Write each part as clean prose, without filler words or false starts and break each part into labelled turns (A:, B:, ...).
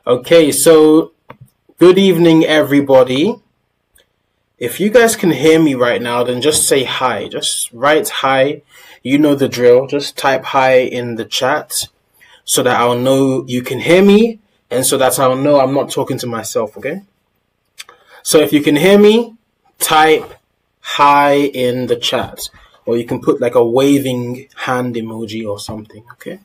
A: Okay, so good evening, everybody. If you guys can hear me right now, then just say hi. Just write hi. You know the drill. Just type hi in the chat so that I'll know you can hear me and so that I'll know I'm not talking to myself, okay? So if you can hear me, type hi in the chat. Or you can put like a waving hand emoji or something, okay?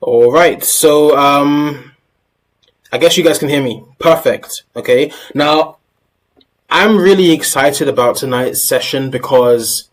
A: All right, so I guess you guys can hear me. Perfect. Okay. Now, I'm really excited about tonight's session because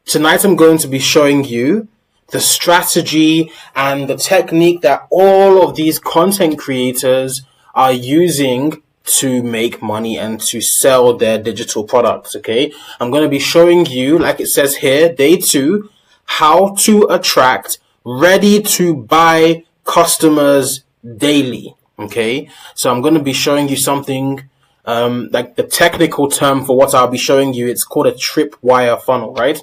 A: tonight I'm going to be showing you the strategy and the technique that all of these content creators are using to make money and to sell their digital products. Okay. I'm going to be showing you, like it says here, day 2, how to attract ready to buy customers daily. Okay, so I'm going to be showing you something like the technical term for what I'll be showing you. It's called a tripwire funnel, right?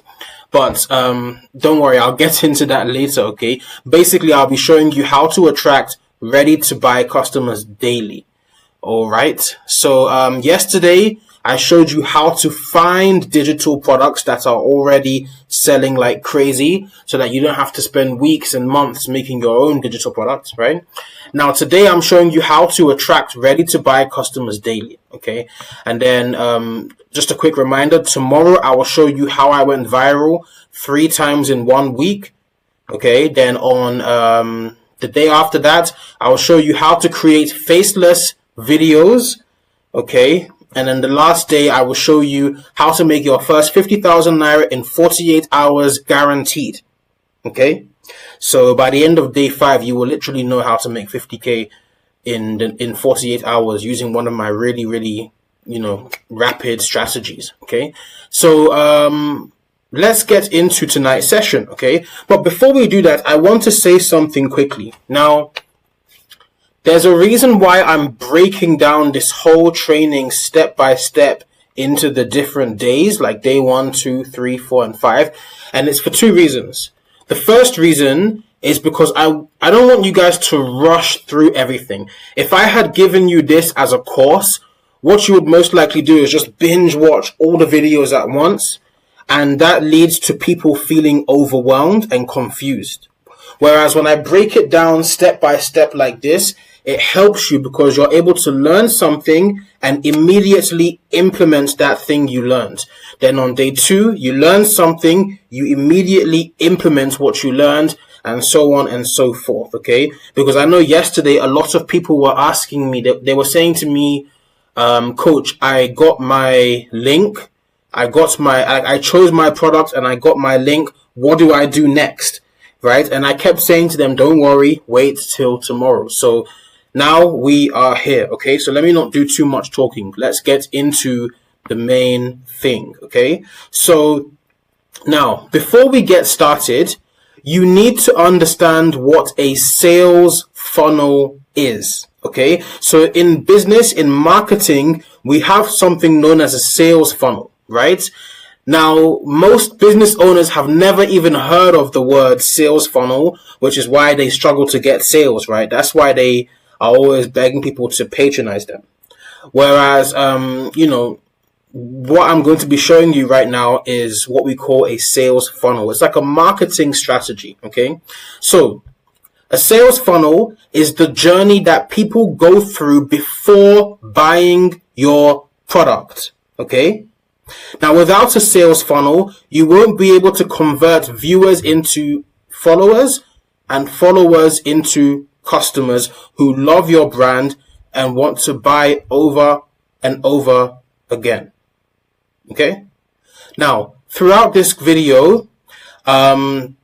A: But don't worry, I'll get into that later. Okay, basically I'll be showing you how to attract ready to buy customers daily. All right, so yesterday I showed you how to find digital products that are already selling like crazy so that you don't have to spend weeks and months making your own digital products, right? Now, today I'm showing you how to attract ready-to-buy customers daily, okay? And then just a quick reminder, tomorrow I will show you how I went viral 3 times in 1 week, okay? Then on the day after that, I will show you how to create faceless videos, okay? And then the last day, I will show you how to make your first 50,000 Naira in 48 hours guaranteed. Okay? So by the end of day 5, you will literally know how to make 50K in 48 hours using one of my really, rapid strategies. Okay? So, let's get into tonight's session. Okay? But before we do that, I want to say something quickly. Now, there's a reason why I'm breaking down this whole training step by step into the different days, like day 1, 2, 3, 4, and 5. And it's for 2 reasons. The first reason is because I don't want you guys to rush through everything. If I had given you this as a course, what you would most likely do is just binge watch all the videos at once. And that leads to people feeling overwhelmed and confused. Whereas when I break it down step by step like this, it helps you because you're able to learn something and immediately implement that thing you learned. Then on day 2, you learn something, you immediately implement what you learned, and so on and so forth, okay? Because I know yesterday a lot of people were asking me, they were saying to me, Coach, I got my link, I chose my product and I got my link, what do I do next? Right? And I kept saying to them, don't worry, wait till tomorrow. So now we are here, okay? So let me not do too much talking. Let's get into the main thing, okay? So now, before we get started, you need to understand what a sales funnel is, okay? So in business, in marketing, we have something known as a sales funnel, right? Now, most business owners have never even heard of the word sales funnel, which is why they struggle to get sales, right? That's why they are always begging people to patronize them. Whereas, what I'm going to be showing you right now is what we call a sales funnel. It's like a marketing strategy, okay? So, a sales funnel is the journey that people go through before buying your product, okay? Now, without a sales funnel, you won't be able to convert viewers into followers and followers into customers who love your brand and want to buy over and over again. Okay? Now, throughout this video, I'm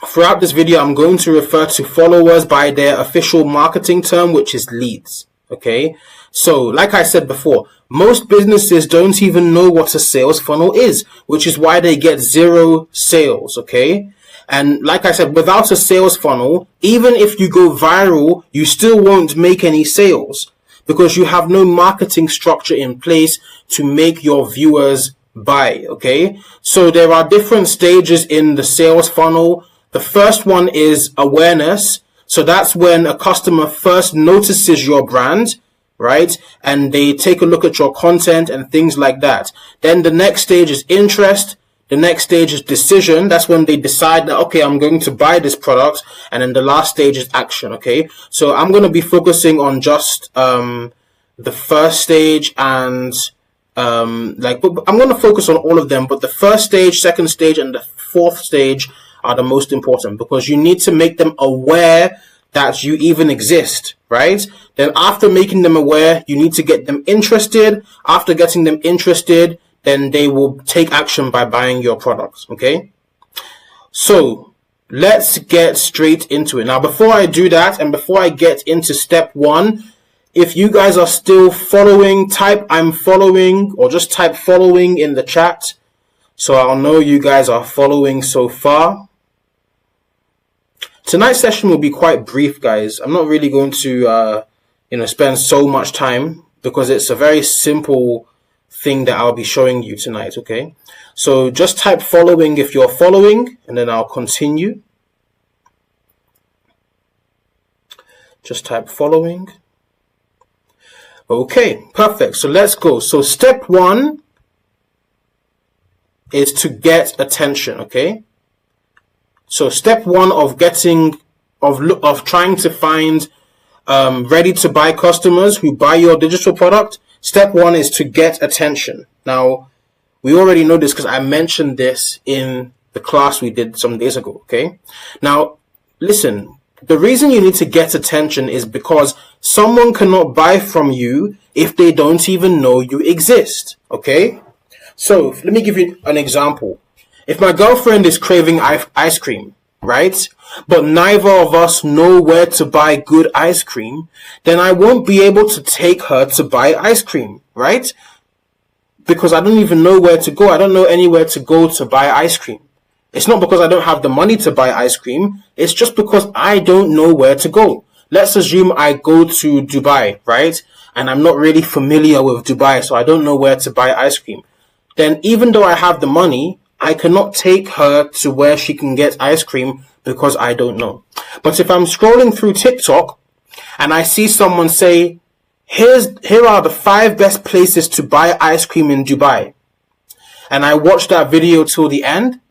A: going to refer to followers by their official marketing term, which is leads. Okay? So, like I said before, most businesses don't even know what a sales funnel is, which is why they get 0 sales, okay? And like I said, without a sales funnel, even if you go viral, you still won't make any sales because you have no marketing structure in place to make your viewers buy, okay? So there are different stages in the sales funnel. The first one is awareness. So that's when a customer first notices your brand, right? And they take a look at your content and things like that. Then the next stage is interest. The next stage is decision. That's when they decide that, okay, I'm going to buy this product. And then the last stage is action, okay? So I'm going to be focusing on just the first stage and I'm going to focus on all of them. But the first stage, second stage, and the fourth stage are the most important because you need to make them aware that you even exist, right? Then after making them aware, you need to get them interested. After getting them interested, then they will take action by buying your products, okay? So let's get straight into it. Now, before I do that and before I get into step one, if you guys are still following, type I'm following or just type following in the chat so I'll know you guys are following so far. Tonight's session will be quite brief, guys. I'm not really going to, spend so much time because it's a very simple thing that I'll be showing you tonight, okay? So just type following if you're following, and then I'll continue. Just type following. Okay, perfect. So let's go. So step one is to get attention, okay? So step one of trying to find ready to buy customers who buy your digital product, step one is to get attention. Now, we already know this because I mentioned this in the class we did some days ago, okay? Now, listen, the reason you need to get attention is because someone cannot buy from you if they don't even know you exist, okay? So, let me give you an example. If my girlfriend is craving ice cream, right, but neither of us know where to buy good ice cream, then I won't be able to take her to buy ice cream, right? Because I don't even know where to go. I don't know anywhere to go to buy ice cream. It's not because I don't have the money to buy ice cream. It's just because I don't know where to go. Let's assume I go to Dubai, right? And I'm not really familiar with Dubai, so I don't know where to buy ice cream. Then even though I have the money, I cannot take her to where she can get ice cream because I don't know. But if I'm scrolling through TikTok and I see someone say, here are the 5 best places to buy ice cream in Dubai, and I watch that video till the end,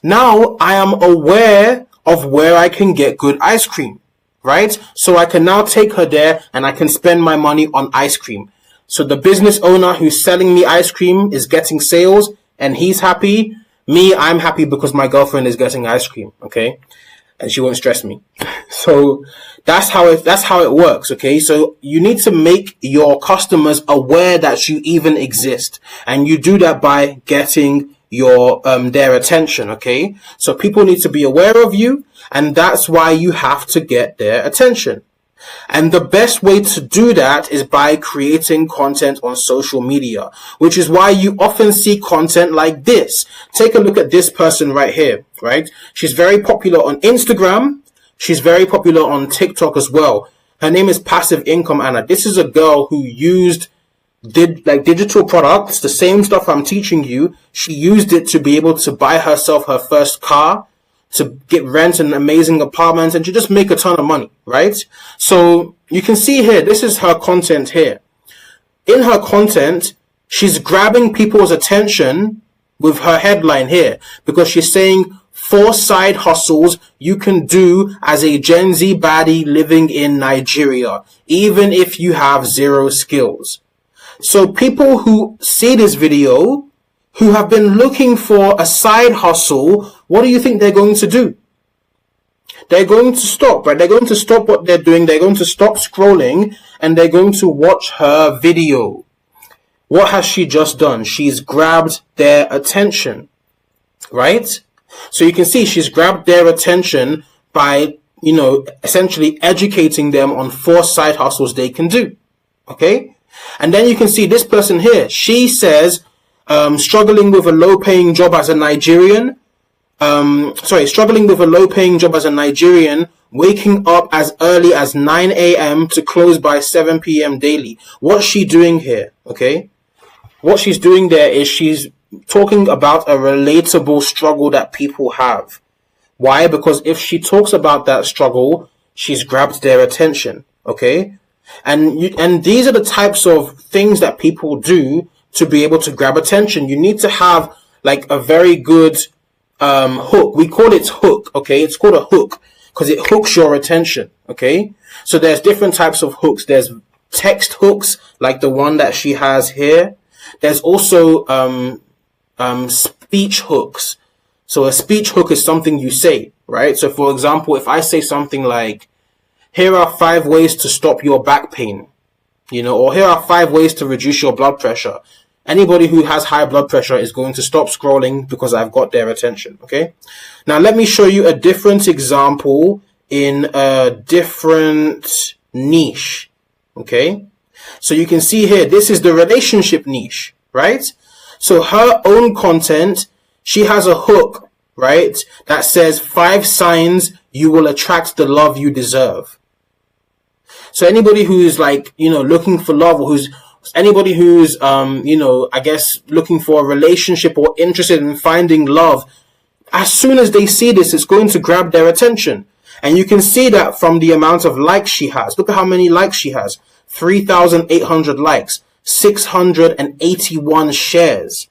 A: now I am aware of where I can get good ice cream, right? So I can now take her there and I can spend my money on ice cream. So the business owner who's selling me ice cream is getting sales and he's happy. Me, I'm happy because my girlfriend is getting ice cream, okay? And she won't stress me. So that's how it works, okay? So you need to make your customers aware that you even exist. And you do that by getting their attention, okay? So people need to be aware of you, and that's why you have to get their attention. And the best way to do that is by creating content on social media, which is why you often see content like this. Take a look at this person right here, right? She's very popular on Instagram. She's very popular on TikTok as well. Her name is Passive Income Anna. This is a girl who did digital products, the same stuff I'm teaching you. She used it to be able to buy herself her first car, to rent an amazing apartment, and to just make a ton of money, right? So you can see here, this is her content here. In her content, she's grabbing people's attention with her headline here because she's saying 4 side hustles you can do as a Gen Z baddie living in Nigeria, even if you have 0 skills. So people who see this video, who have been looking for a side hustle, what do you think they're going to do? They're going to stop, right? They're going to stop what they're doing. They're going to stop scrolling and they're going to watch her video. What has she just done? She's grabbed their attention, right? So you can see she's grabbed their attention by, essentially educating them on 4 side hustles they can do. Okay? And then you can see this person here. She says, struggling with a low-paying job as a Nigerian. Struggling with a low-paying job as a Nigerian, waking up as early as 9 a.m. to close by 7 p.m. daily. What's she doing here? Okay? What she's doing there is she's talking about a relatable struggle that people have. Why? Because if she talks about that struggle, she's grabbed their attention. Okay. And these are the types of things that people do to be able to grab attention. You need to have like a very good hook. We call it hook. Okay. It's called a hook because it hooks your attention. Okay. So there's different types of hooks. There's text hooks like the one that she has here. There's also speech hooks. So a speech hook is something you say, right? So for example, if I say something like, here are 5 ways to stop your back pain, or here are 5 ways to reduce your blood pressure. Anybody who has high blood pressure is going to stop scrolling because I've got their attention. Okay. Now let me show you a different example in a different niche. Okay. So you can see here, this is the relationship niche, right? So her own content, she has a hook, right? That says 5 signs you will attract the love you deserve. So anybody who's like, looking for love, or anybody who's, I guess looking for a relationship or interested in finding love, as soon as they see this, it's going to grab their attention. And you can see that from the amount of likes she has. Look at how many likes she has. 3,800 likes, 681 shares.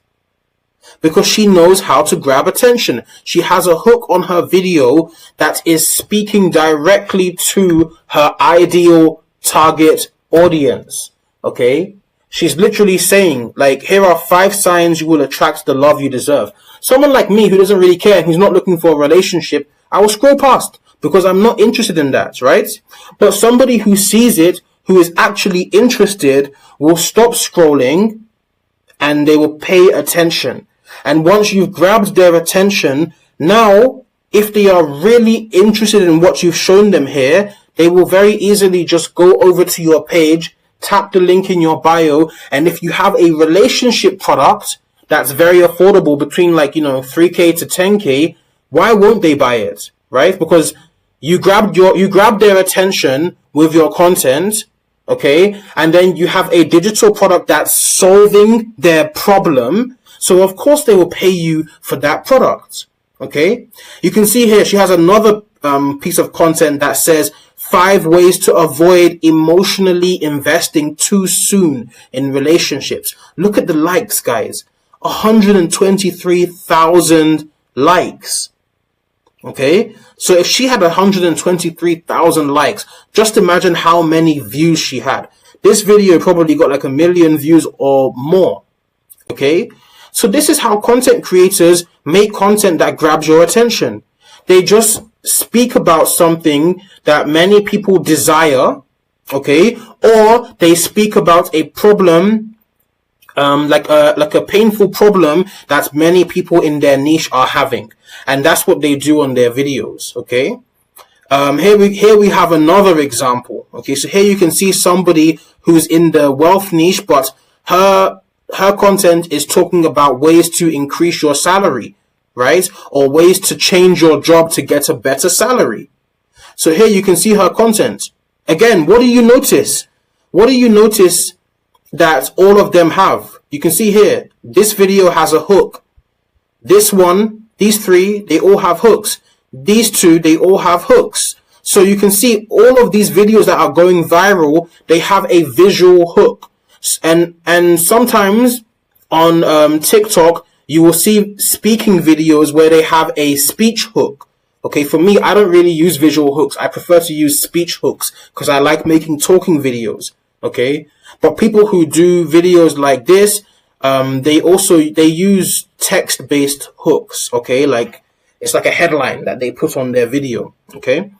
A: Because she knows how to grab attention. She has a hook on her video that is speaking directly to her ideal target audience. Okay? She's literally saying, like, here are 5 signs you will attract the love you deserve. Someone like me who doesn't really care, who's not looking for a relationship, I will scroll past because I'm not interested in that, right? But somebody who sees it, who is actually interested, will stop scrolling and they will pay attention. And once you've grabbed their attention, now, if they are really interested in what you've shown them here, they will very easily just go over to your page, tap the link in your bio, and if you have a relationship product that's very affordable between 3K to 10K, why won't they buy it, right? Because you grabbed their attention with your content, okay? And then you have a digital product that's solving their problem. So of course they will pay you for that product. Okay. You can see here, she has another piece of content that says 5 ways to avoid emotionally investing too soon in relationships. Look at the likes, guys. 123,000 likes. Okay. So if she had 123,000 likes, just imagine how many views she had. This video probably got like 1 million views or more. Okay. So this is how content creators make content that grabs your attention. They just speak about something that many people desire, okay? Or they speak about a problem, like a painful problem that many people in their niche are having. And that's what they do on their videos, okay? Here we have another example, okay? So here you can see somebody who's in the wealth niche, but her content is talking about ways to increase your salary, right? Or ways to change your job to get a better salary. So here you can see her content. Again, what do you notice? What do you notice that all of them have? You can see here, this video has a hook. This one, these 3, they all have hooks. These 2, they all have hooks. So you can see all of these videos that are going viral, they have a visual hook. And sometimes on TikTok, you will see speaking videos where they have a speech hook. Okay, for me, I don't really use visual hooks. I prefer to use speech hooks because I like making talking videos. Okay, but people who do videos like this, they use text-based hooks. Okay, like it's like a headline that they put on their video. Okay,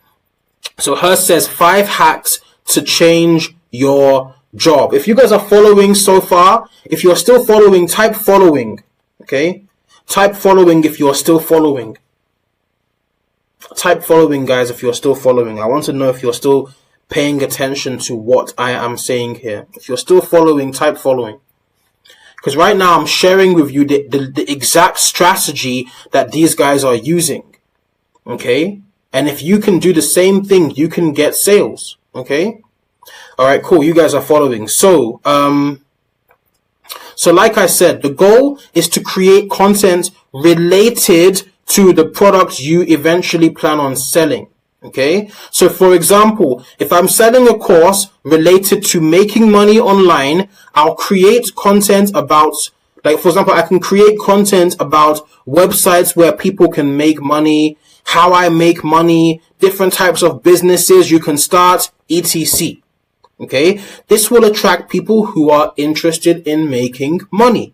A: so hers says 5 hacks to change your job. If you guys are following so far, if you're still following, type following. Okay, type following if you're still following. Type following, guys, if you're still following. I want to know if you're still paying attention to what I am saying here. If you're still following, type following. Because right now I'm sharing with you the exact strategy that these guys are using. Okay, and if you can do the same thing, you can get sales. Okay. All right, cool. You guys are following. So like I said, the goal is to create content related to the product you eventually plan on selling. Okay, so for example, if I'm selling a course related to making money online, I'll create content about, like, for example, I can create content about websites where people can make money, how I make money, different types of businesses you can start, etc. Okay, this will attract people who are interested in making money.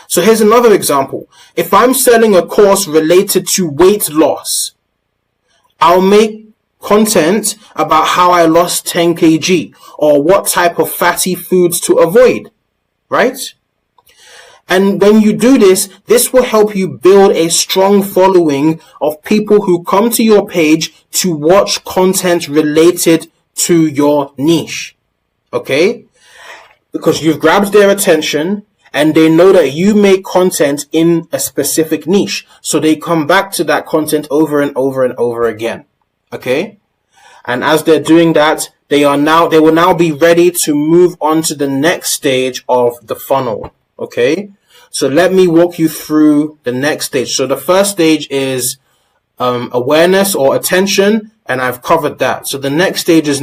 A: So here's another example. If I'm selling a course related to weight loss, I'll make content about how I lost 10 kg or what type of fatty foods to avoid, right? And when you do this, this will help you build a strong following of people who come to your page to watch content related to your niche, okay? Because you've grabbed their attention and they know that you make content in a specific niche. So they come back to that content over and over and over again, okay? And as they're doing that, they will now be ready to move on to the next stage of the funnel, okay? So let me walk you through the next stage. So the first stage is awareness or attention, and I've covered that. So the next stage is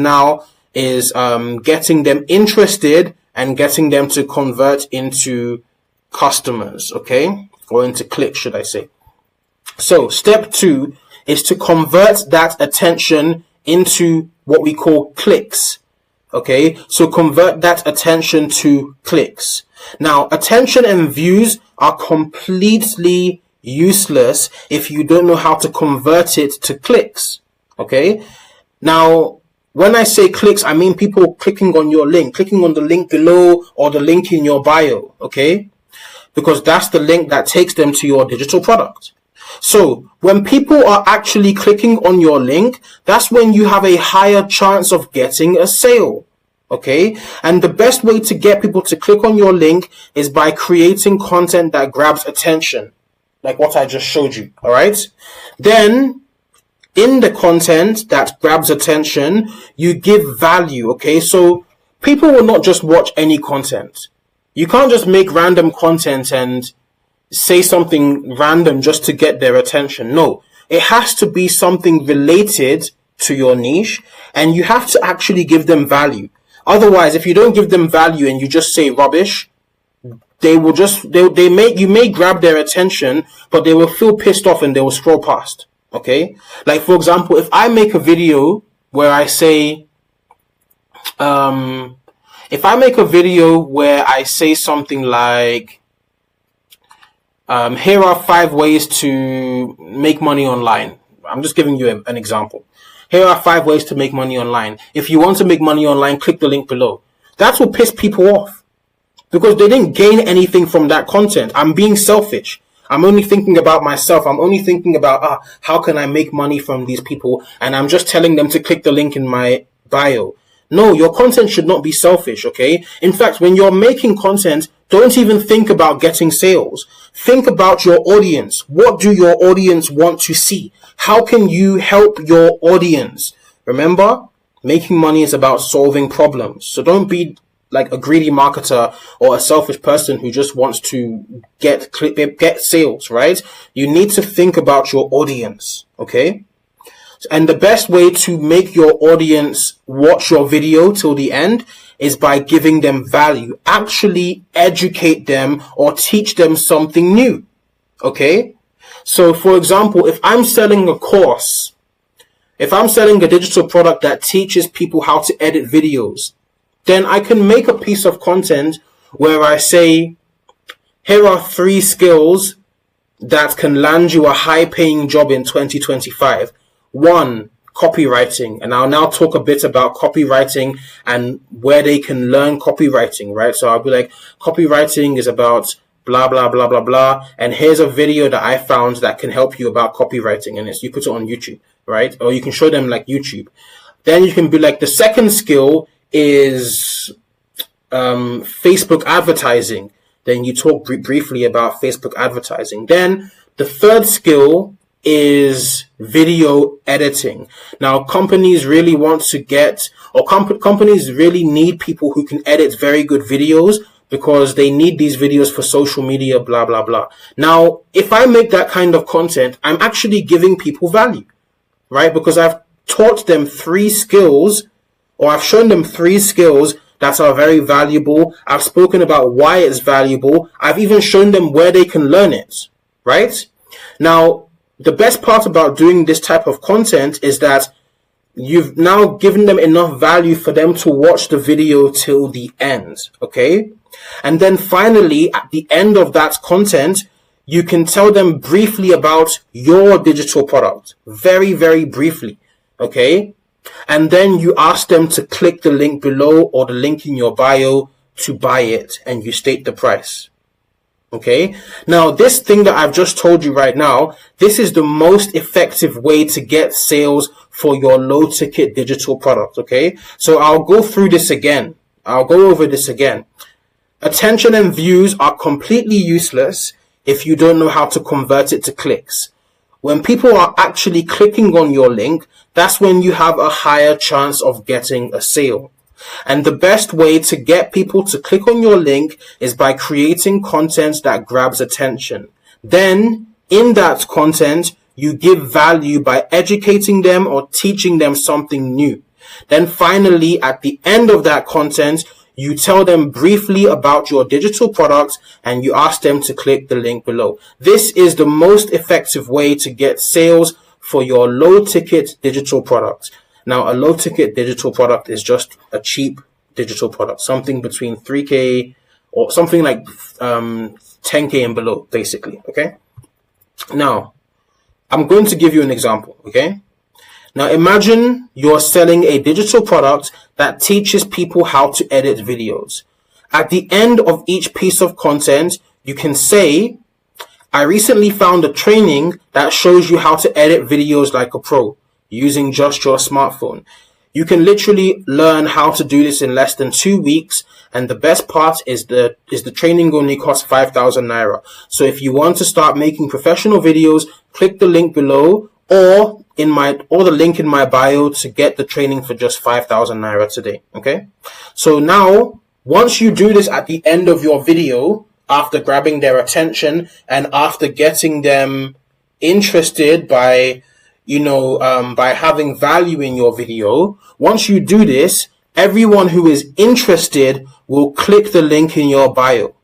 A: getting them interested and getting them to convert into customers, okay? Or into clicks, should I say. So step 2 is to convert that attention into what we call clicks, okay? So convert that attention to clicks. Now, attention and views are completely useless if you don't know how to convert it to clicks, okay? Now, when I say clicks, I mean people clicking on your link, clicking on the link below or the link in your bio, okay? Because that's the link that takes them to your digital product. So when people are actually clicking on your link, that's when you have a higher chance of getting a sale, okay? And the best way to get people to click on your link is by creating content that grabs attention, like what I just showed you, all right? Then, in the content that grabs attention, you give value, okay? So people will not just watch any content. You can't just make random content and say something random just to get their attention. No, it has to be something related to your niche, and you have to actually give them value. Otherwise, if you don't give them value and you just say rubbish, you may grab their attention, but they will feel pissed off and they will scroll past. Okay, like for example, if I make a video where I say, something like, here are 5 ways to make money online. I'm just giving you an example. Here are 5 ways to make money online. If you want to make money online, click the link below. That will piss people off because they didn't gain anything from that content. I'm being selfish. I'm only thinking about myself. I'm only thinking about, how can I make money from these people? And I'm just telling them to click the link in my bio. No, your content should not be selfish, okay? In fact, when you're making content, don't even think about getting sales. Think about your audience. What do your audience want to see? How can you help your audience? Remember, making money is about solving problems. So don't be like a greedy marketer or a selfish person who just wants to get sales, right? You need to think about your audience, okay? And the best way to make your audience watch your video till the end is by giving them value. Actually educate them or teach them something new, okay? So for example, if I'm selling a course, if I'm selling a digital product that teaches people how to edit videos, then I can make a piece of content where I say, here are 3 skills that can land you a high-paying job in 2025. 1, copywriting. And I'll now talk a bit about copywriting and where they can learn copywriting, right? So I'll be like, copywriting is about blah, blah, blah, blah, blah. And here's a video that I found that can help you about copywriting. And you put it on YouTube, right? Or you can show them like YouTube. Then you can be like, the second skill is Facebook advertising. Then you talk briefly about Facebook advertising. Then the third skill is video editing. Now, companies really want to companies really need people who can edit very good videos because they need these videos for social media, blah, blah, blah. Now, if I make that kind of content, I'm actually giving people value, right? Because I've taught them 3 skills, or I've shown them 3 skills that are very valuable. I've spoken about why it's valuable. I've even shown them where they can learn it, right? Now, the best part about doing this type of content is that you've now given them enough value for them to watch the video till the end, okay? And then finally, at the end of that content, you can tell them briefly about your digital product. Very, very briefly, okay? And then you ask them to click the link below or the link in your bio to buy it, and you state the price. Okay. Now, this thing that I've just told you right now, this is the most effective way to get sales for your low ticket digital product. Okay. So I'll go through this again. I'll go over this again. Attention and views are completely useless if you don't know how to convert it to clicks. When people are actually clicking on your link, that's when you have a higher chance of getting a sale. And the best way to get people to click on your link is by creating content that grabs attention. Then, in that content, you give value by educating them or teaching them something new. Then finally, at the end of that content, you tell them briefly about your digital product and you ask them to click the link below. This is the most effective way to get sales for your low ticket digital product. Now, a low ticket digital product is just a cheap digital product, something between 3K or something like 10K and below, basically. Okay. Now, I'm going to give you an example. Okay. Now, imagine you're selling a digital product that teaches people how to edit videos. At the end of each piece of content, you can say, I recently found a training that shows you how to edit videos like a pro, using just your smartphone. You can literally learn how to do this in less than 2 weeks. And the best part is the training only costs 5,000 naira. So if you want to start making professional videos, click the link below or the link in my bio to get the training for just 5,000 naira today. Okay. So now, once you do this at the end of your video, after grabbing their attention and after getting them interested by having value in your video, once you do this, everyone who is interested will click the link in your bio.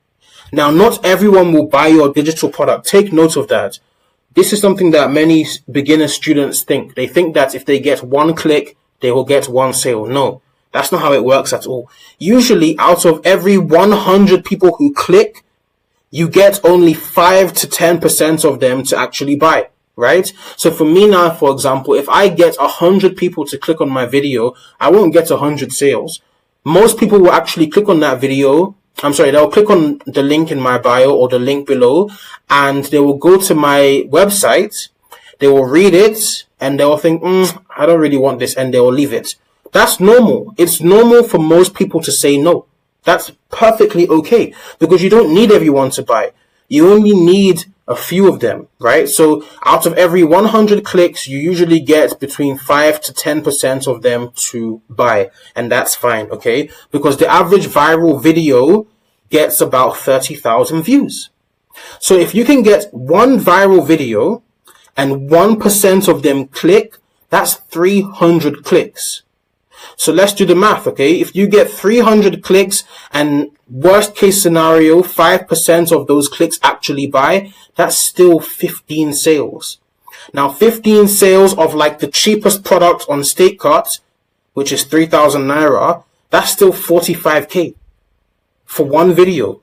A: Now, not everyone will buy your digital product. Take note of that. This is something that many beginner students think. They think that if they get 1 click, they will get 1 sale. No, that's not how it works at all. Usually, out of every 100 people who click, you get only 5 to 10% of them to actually buy. Right? So for me now, for example, if I get 100 people to click on my video, I won't get 100 sales. Most people will actually click on that video. They'll click on the link in my bio or the link below, and they will go to my website. They will read it and they will think, I don't really want this, and they will leave it. That's normal. It's normal for most people to say no. That's perfectly okay because you don't need everyone to buy. You only need a few of them, right? So out of every 100 clicks, you usually get between 5 to 10% of them to buy. And that's fine, okay? Because the average viral video gets about 30,000 views. So if you can get 1 viral video and 1% of them click, that's 300 clicks. So let's do the math, okay? If you get 300 clicks and worst case scenario, 5% of those clicks actually buy, that's still 15 sales. Now, 15 sales of like the cheapest product on StakeCart, which is 3,000 naira, that's still 45k for 1 video.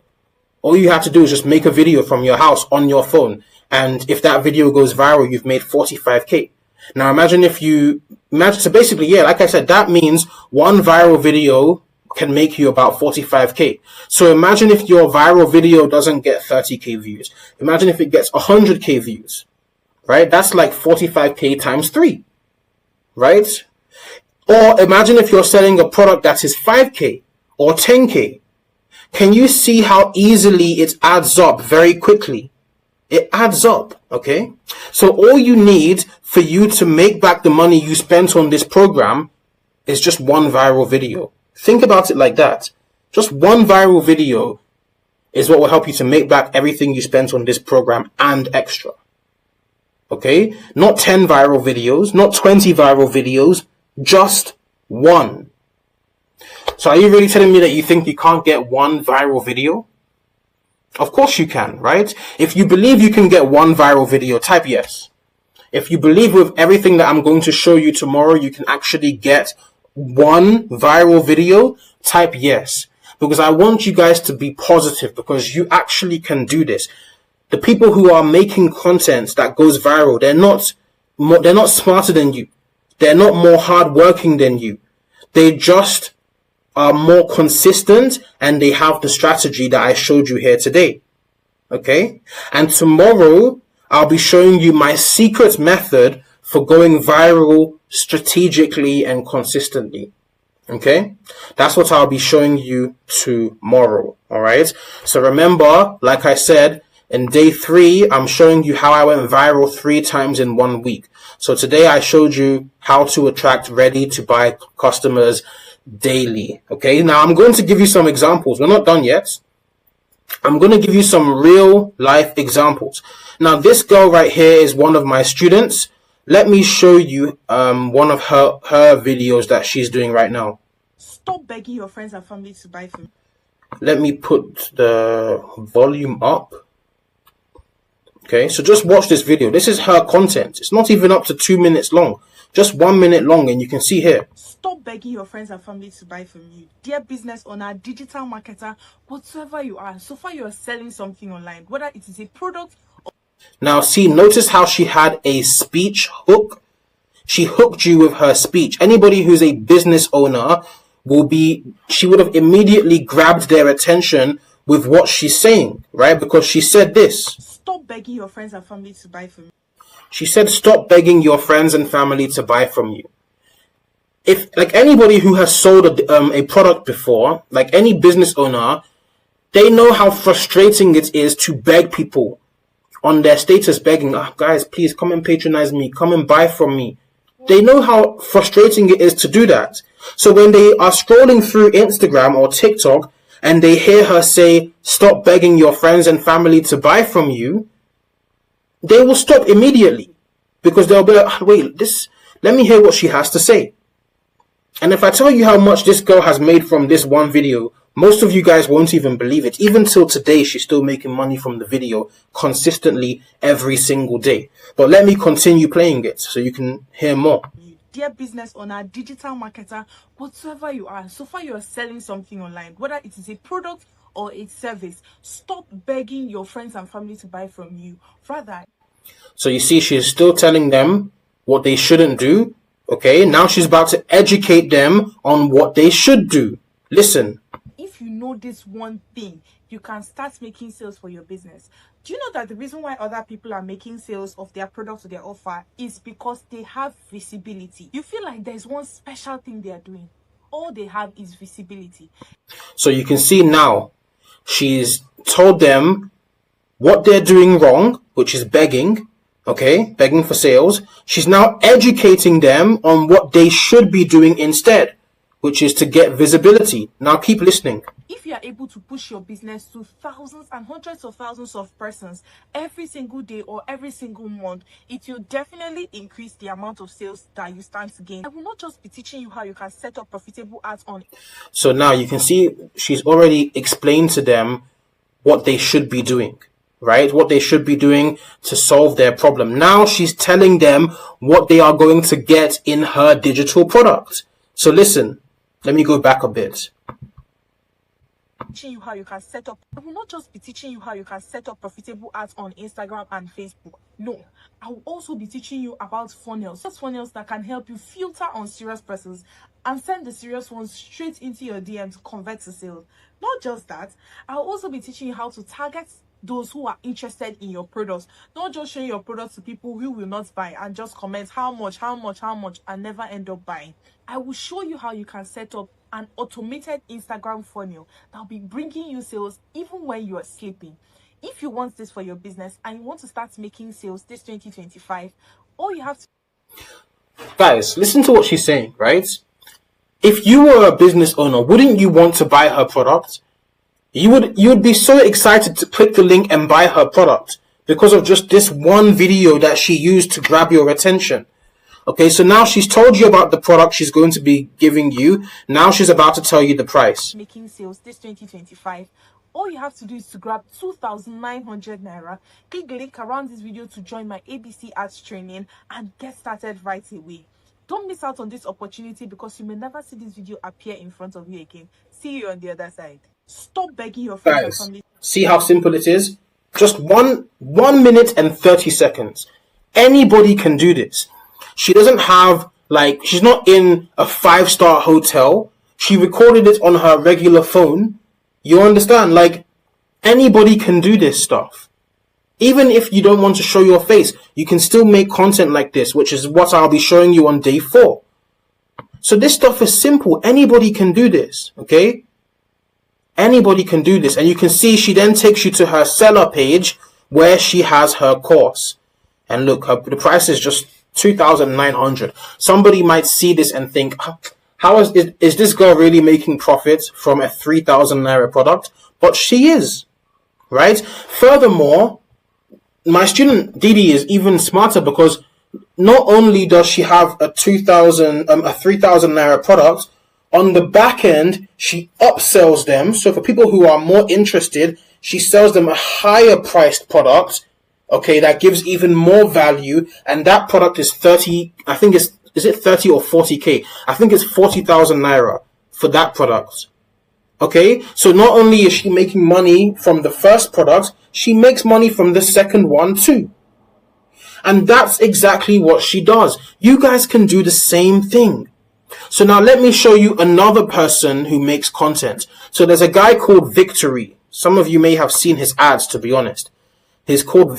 A: All you have to do is just make a video from your house on your phone. And if that video goes viral, you've made 45k. Now so basically, like I said, that means 1 viral video can make you about 45k. So imagine if your viral video doesn't get 30k views. Imagine if it gets 100k views, right? That's like 45k times 3, right? Or imagine if you're selling a product that is 5k or 10k. Can you see how easily it adds up very quickly? It adds up, okay? So all you need for you to make back the money you spent on this program is just 1 viral video. Think about it like that. Just 1 viral video is what will help you to make back everything you spent on this program and extra. Okay? Not 10 viral videos, not 20 viral videos, just one. So are you really telling me that you think you can't get one viral video? Of course you can, right? If you believe you can get one viral video, type yes. If you believe with everything that I'm going to show you tomorrow, you can actually get one viral video, type yes. Because I want you guys to be positive, because you actually can do this. The people who are making content that goes viral, they're not smarter than you. They're not more hardworking than you. They just are more consistent, and they have the strategy that I showed you here today. Okay? And tomorrow, I'll be showing you my secret method for going viral strategically and consistently. Okay? That's what I'll be showing you tomorrow. Alright? So remember, like I said, in day 3, I'm showing you how I went viral 3 times in 1 week. So today I showed you how to attract ready to buy customers daily. Okay? Now I'm going to give you some examples. We're not done yet. I'm going to give you some real life examples. Now, this girl right here is one of my students. Let me show you one of her videos that she's doing right now.
B: Stop begging your friends and family to buy from you.
A: Let me put the volume up. Okay, so just watch this video. This is her content. It's not even up to 2 minutes long. Just 1 minute long, and you can see here.
B: Stop begging your friends and family to buy from you. Dear business owner, digital marketer, whatsoever you are, so far you are selling something online, whether it is a product or...
A: Now see, notice how she had a speech hook. She hooked you with her speech. Anybody who's a business owner she would have immediately grabbed their attention with what she's saying, right? Because she said this.
B: Stop begging your friends and family to buy from you.
A: She said, stop begging your friends and family to buy from you. If, like, anybody who has sold a product before, like any business owner, they know how frustrating it is to beg people on their status, begging, guys, please come and patronize me, come and buy from me. They know how frustrating it is to do that. So when they are scrolling through Instagram or TikTok and they hear her say, stop begging your friends and family to buy from you, they will stop immediately, because they'll be like, wait, let me hear what she has to say. And if I tell you how much this girl has made from this one video, most of you guys won't even believe it. Even till today, she's still making money from the video consistently every single day. But let me continue playing it so you can hear more.
B: Dear business owner, digital marketer, whatsoever you are, so far you are selling something online, whether it is a product or a service, stop begging your friends and family to buy from you. Rather...
A: So you see, she's still telling them what they shouldn't do. Okay, now she's about to educate them on what they should do. Listen.
B: If you know this one thing, you can start making sales for your business. Do you know that the reason why other people are making sales of their products or their offer is because they have visibility? You feel like there's one special thing they are doing. All they have is visibility.
A: So you can see now, she's told them what they're doing wrong, which is begging, okay, begging for sales. She's now educating them on what they should be doing instead, which is to get visibility. Now keep listening.
B: If you are able to push your business to thousands and hundreds of thousands of persons every single day or every single month, it will definitely increase the amount of sales that you stand to gain. I will not just be teaching you how you can set up profitable ads on.
A: So now you can see she's already explained to them what they should be doing, right? What they should be doing to solve their problem. Now she's telling them what they are going to get in her digital product. So listen, let me go back a bit.
B: Teaching you how you can set up. I will not just be teaching you how you can set up profitable ads on Instagram and Facebook. No, I will also be teaching you about funnels. Those funnels that can help you filter on serious persons and send the serious ones straight into your DM to convert to sales. Not just that, I'll also be teaching you how to target those who are interested in your products. Not just showing your products to people who will not buy and just comment how much, and never end up buying. I will show you how you can set up an automated Instagram funnel that will be bringing you sales even when you are sleeping. If you want this for your business and you want to start making sales this 2025, all you have to...
A: Guys, listen to what she's saying, right? If you were a business owner, wouldn't you want to buy her product? You would be so excited to click the link and buy her product. because of just this one video that she used to grab your attention. Okay, so now she's told you about the product she's going to be giving you. Now she's about to tell you the price.
B: Making sales this 2025. All you have to do is to grab 2,900 naira. Click the link around this video to join my ABC Ads training and get started right away. Don't miss out on this opportunity because you may never see this video appear in front of you again. See you on the other side. Stop begging your friends and family.
A: See how simple it is? Just 1 minute and 30 seconds. Anybody can do this. She doesn't have, like, she's not in a 5-star hotel. She recorded it on her regular phone. You understand? Like, anybody can do this stuff. Even if you don't want to show your face, you can still make content like this, which is what I'll be showing you on day 4. So this stuff is simple. Anybody can do this, okay? Anybody can do this. And you can see she then takes you to her seller page where she has her course. And look, the price is just 2,900. Somebody might see this and think, how is this girl really making profit from a 3,000 naira product? But she is, right? Furthermore, my student Didi is even smarter because not only does she have a 3,000 naira product, on the back end, she upsells them. So for people who are more interested, she sells them a higher priced product, okay, that gives even more value. And that product is 30, I think is it 30 or 40K? I think it's 40,000 naira for that product. Okay, so not only is she making money from the first product, she makes money from the second one too. And that's exactly what she does. You guys can do the same thing. So now let me show you another person who makes content. So there's a guy called Victory. Some of you may have seen his ads, to be honest. He's called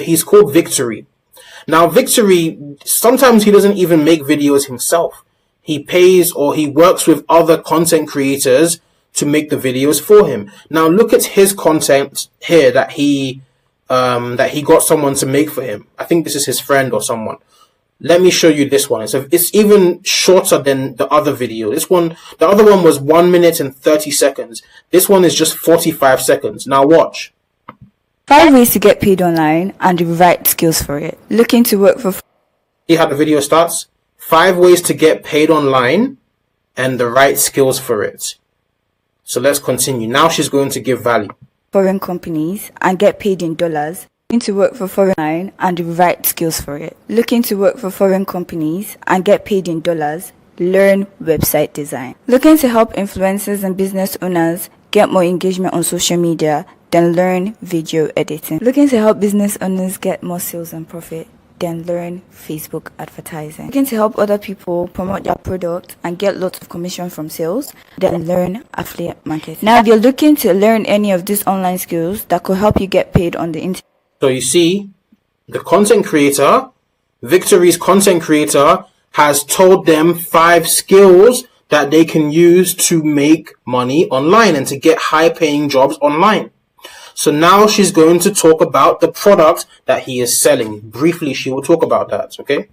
A: Victory. Now Victory, sometimes he doesn't even make videos himself. He pays or he works with other content creators to make the videos for him. Now look at his content here that he got someone to make for him. I think this is his friend or someone. Let me show you this one. So it's even shorter than the other video. The other one was 1 minute and 30 seconds. This one is just 45 seconds. Now watch.
C: 5 ways to get paid online and the right skills for it. Looking to work for...
A: See how the video starts? 5 ways to get paid online and the right skills for it. So let's continue. Now she's going to give value.
C: Foreign companies and get paid in dollars. Looking to work for foreign and the right skills for it. Looking to work for foreign companies and get paid in dollars. Learn website design. Looking to help influencers and business owners get more engagement on social media, then learn video editing. Looking to help business owners get more sales and profit, then learn Facebook advertising. Looking to help other people promote their product and get lots of commission from sales, then learn affiliate marketing. Now, if you're looking to learn any of these online skills that could help you get paid on the internet.
A: So you see, the content creator, Victory's content creator, has told them 5 skills that they can use to make money online and to get high-paying jobs online. So now she's going to talk about the product that he is selling. Briefly, she will talk about that, okay?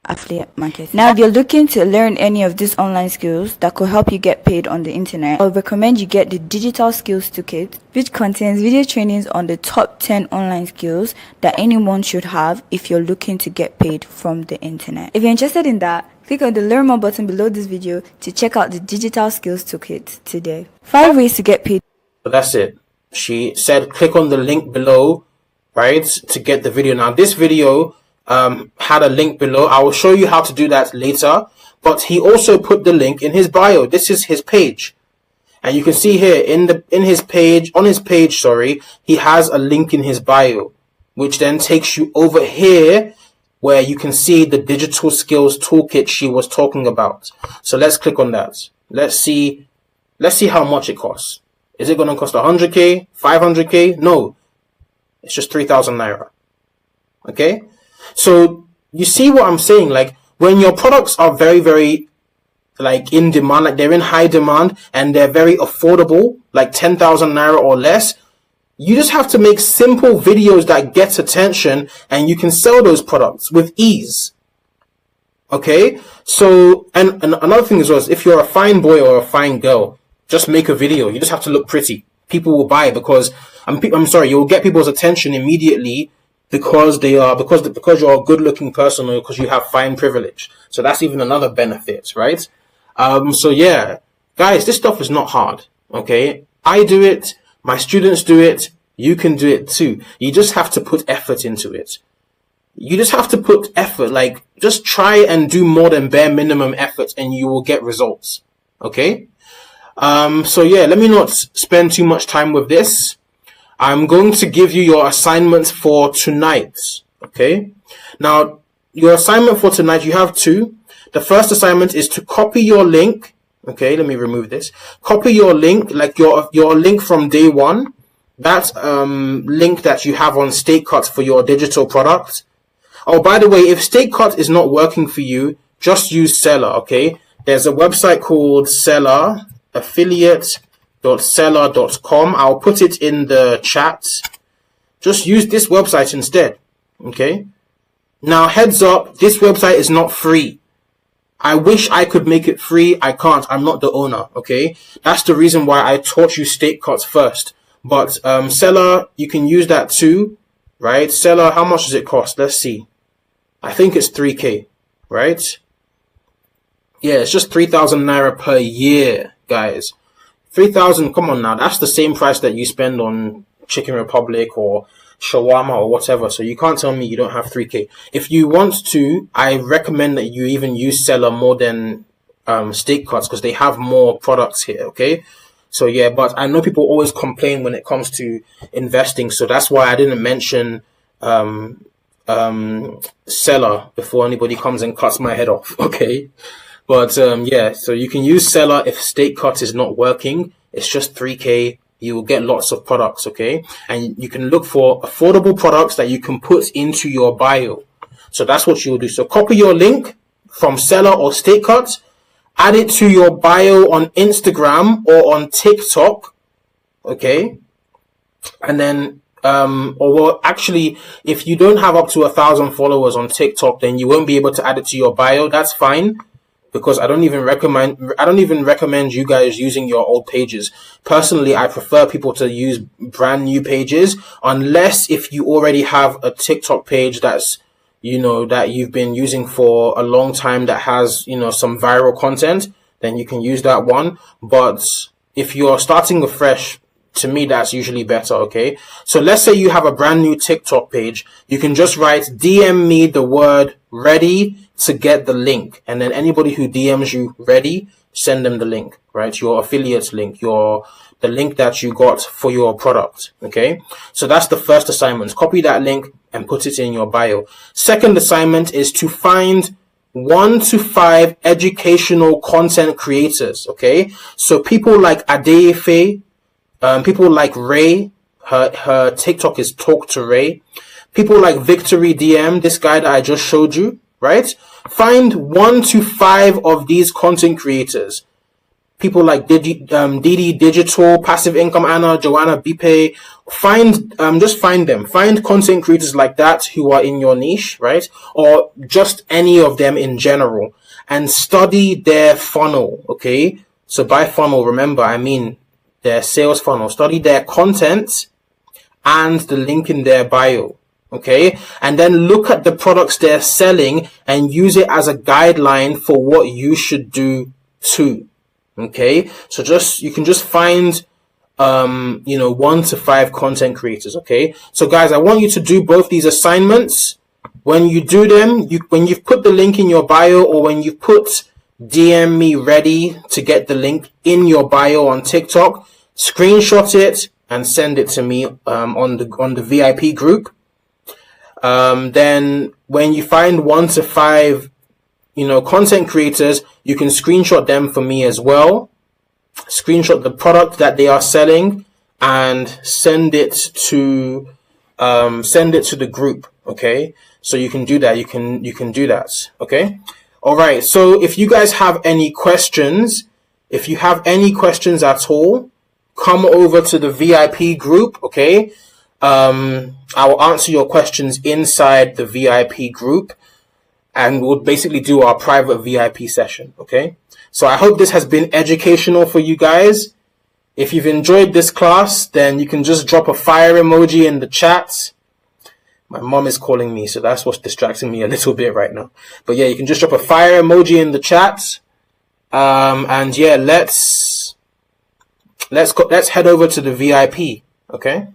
C: Affiliate marketing. Now, if you're looking to learn any of these online skills that could help you get paid on the internet, I would recommend you get the Digital Skills Toolkit, which contains video trainings on the top 10 online skills that anyone should have if you're looking to get paid from the internet. If you're interested in that, click on the Learn More button below this video to check out the Digital Skills Toolkit today. 5 ways to get paid.
A: So that's it. She said click on the link below, right, to get the video. Now this video had a link below. I will show you how to do that later, but he also put the link in his bio. This is his page, and you can see here on his page, he has a link in his bio, which then takes you over here where you can see the Digital Skills Toolkit she was talking about. So let's click on that. Let's see how much it costs. Is it going to cost 100K, 500K? No, it's just 3,000 naira. Okay, so you see what I'm saying? Like when your products are very, very like in demand, like they're in high demand and they're very affordable, like 10,000 naira or less, you just have to make simple videos that get attention and you can sell those products with ease. Okay, so and another thing as well is if you're a fine boy or a fine girl, just make a video. You just have to look pretty. people will buy because you'll get people's attention immediately because you're a good looking person or because you have fine privilege. So that's even another benefit, right? So yeah, guys, this stuff is not hard. Okay. I do it. My students do it. You can do it too. You just have to put effort into it. You just have to put effort, like just try and do more than bare minimum effort and you will get results. Okay. So yeah, let me not spend too much time with this. I'm going to give you your assignments for tonight. Okay. Now, your assignment for tonight, you have two. The first assignment is to copy your link. Okay. Let me remove this. Copy your link, like your link from day one. That, link that you have on StakeCut for your digital product. Oh, by the way, if StakeCut is not working for you, just use Seller. Okay. There's a website called Seller, affiliate.seller.com. I'll put it in the chat. Just use this website instead. Okay. Now, heads up, this website is not free. I wish I could make it free. I can't. I'm not the owner. Okay. That's the reason why I taught you StakeCut first. But Seller, you can use that too, right? Seller, how much does it cost? Let's see. I think it's 3K, right? Yeah, it's just 3,000 Naira per year, guys. 3,000, come on now. That's the same price that you spend on Chicken Republic or shawarma or whatever. So you can't tell me you don't have 3K. If you want to, I recommend that you even use Seller more than StakeCut because they have more products here, okay? So yeah, but I know people always complain when it comes to investing. So that's why I didn't mention Seller before anybody comes and cuts my head off, okay? But yeah, so you can use Seller if StakeCut is not working. It's just 3K. You will get lots of products, okay? And you can look for affordable products that you can put into your bio. So that's what you'll do. So copy your link from Seller or StakeCut, add it to your bio on Instagram or on TikTok, okay? And then, actually, if you don't have up to 1,000 followers on TikTok, then you won't be able to add it to your bio. That's fine. Because I don't even recommend you guys using your old pages. Personally, I prefer people to use brand new pages unless if you already have a TikTok page that's, that you've been using for a long time that has, some viral content, then you can use that one. But if you're starting afresh, to me, that's usually better, okay? So let's say you have a brand new TikTok page. You can just write, DM me the word ready to get the link. And then anybody who DMs you ready, send them the link, right? Your affiliate link, the link that you got for your product, okay? So that's the first assignment. Copy that link and put it in your bio. Second assignment is to find 1 to 5 educational content creators, okay? So people like Adeyefe, people like Ray, her TikTok is Talk to Ray. People like Victory DM, this guy that I just showed you, right? Find 1 to 5 of these content creators. People like Didi Digital, Passive Income Anna, Joanna Bipe. Just find them. Find content creators like that who are in your niche, right? Or just any of them in general. And study their funnel, okay? So by funnel, remember, I mean their sales funnel. Study their content and the link in their bio. Okay. And then look at the products they're selling and use it as a guideline for what you should do too. Okay. So you can just find, 1 to 5 content creators. Okay. So guys, I want you to do both these assignments. When you do them, when you've put the link in your bio or when you put DM me ready to get the link in your bio on TikTok, screenshot it and send it to me, on the VIP group. Then when you find 1 to 5, content creators, you can screenshot them for me as well. Screenshot the product that they are selling and send it to the group. Okay. So you can do that. You can do that. Okay. All right. So if you guys have any questions, at all, come over to the VIP group. Okay. I will answer your questions inside the VIP group and we'll basically do our private VIP session. Okay. So I hope this has been educational for you guys. If you've enjoyed this class, then you can just drop a fire emoji in the chat. My mom is calling me, so that's what's distracting me a little bit right now. But yeah, you can just drop a fire emoji in the chat. And yeah, let's head over to the VIP. Okay.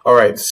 A: All right.